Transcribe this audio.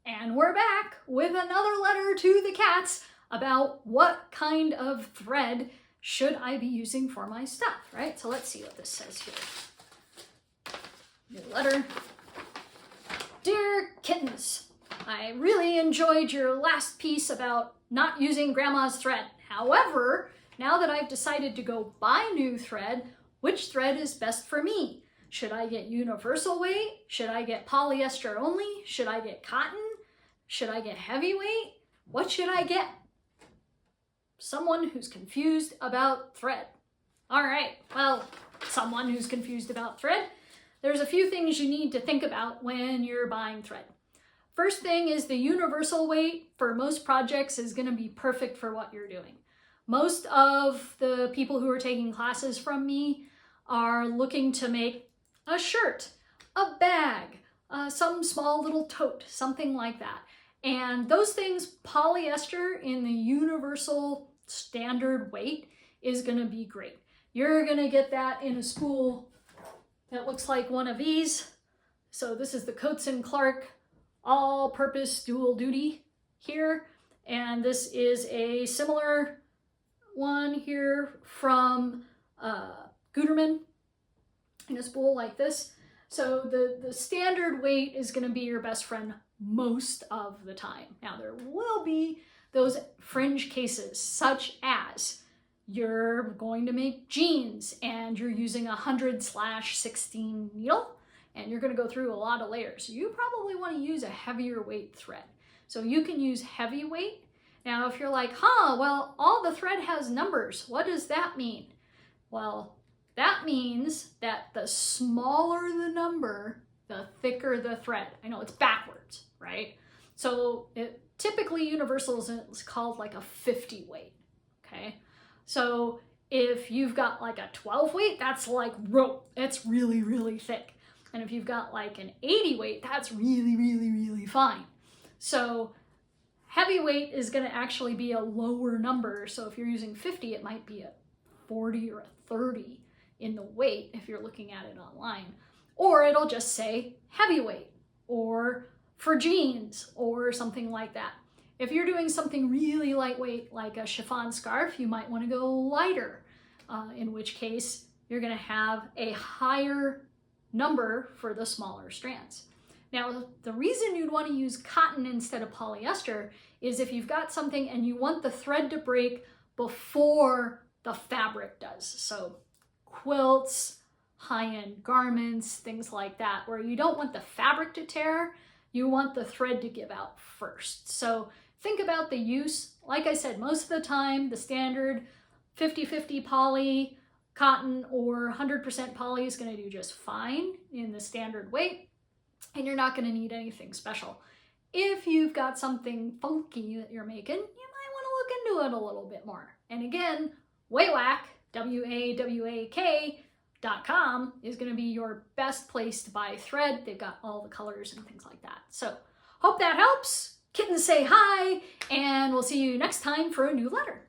And we're back with another letter to the cats about what kind of thread should I be using for my stuff, right? So let's see what this says here. New letter. Dear kittens, I really enjoyed your last piece about not using grandma's thread. However, now that I've decided to go buy new thread, which thread is best for me? Should I get universal weight? Should I get polyester only? Should I get cotton? Should I get heavyweight? What should I get? Someone who's confused about thread. All right, well, someone who's confused about thread. There's a few things you need to think about when you're buying thread. First thing is the universal weight for most projects is going to be perfect for what you're doing. Most of the people who are taking classes from me are looking to make a shirt, a bag, some small little tote, something like that. And those things, polyester in the universal standard weight is going to be great. You're going to get that in a spool that looks like one of these. So this is the Coates & Clark all-purpose dual duty here. And this is a similar one here from Gutermann in a spool like this. So the standard weight is going to be your best friend most of the time. Now there will be those fringe cases, such as you're going to make jeans and you're using a 100/16 needle and you're going to go through a lot of layers. You probably want to use a heavier weight thread. So you can use heavy weight. Now if you're like, well, all the thread has numbers. What does that mean? Well, that means that the smaller the number, the thicker the thread. I know it's backwards, right? So typically universal is called like a 50 weight, okay? So if you've got like a 12 weight, that's like rope. It's really, really thick. And if you've got like an 80 weight, that's really, really, really fine. So heavyweight is going to actually be a lower number. So if you're using 50, it might be a 40 or a 30 in the weight if you're looking at it online. Or it'll just say heavyweight or for jeans or something like that. If you're doing something really lightweight like a chiffon scarf, you might want to go lighter, in which case you're going to have a higher number for the smaller strands. Now, the reason you'd want to use cotton instead of polyester is if you've got something and you want the thread to break before the fabric does. So quilts, high-end garments, things like that, where you don't want the fabric to tear, you want the thread to give out first. So think about the use. Like I said, most of the time, the standard 50-50 poly, cotton, or 100% poly is going to do just fine in the standard weight, and you're not going to need anything special. If you've got something funky that you're making, you might want to look into it a little bit more. And again, WAWAK, WAWAK.com is going to be your best place to buy thread. They've got all the colors and things like that. So hope that helps. Kittens say hi, and we'll see you next time for a new letter.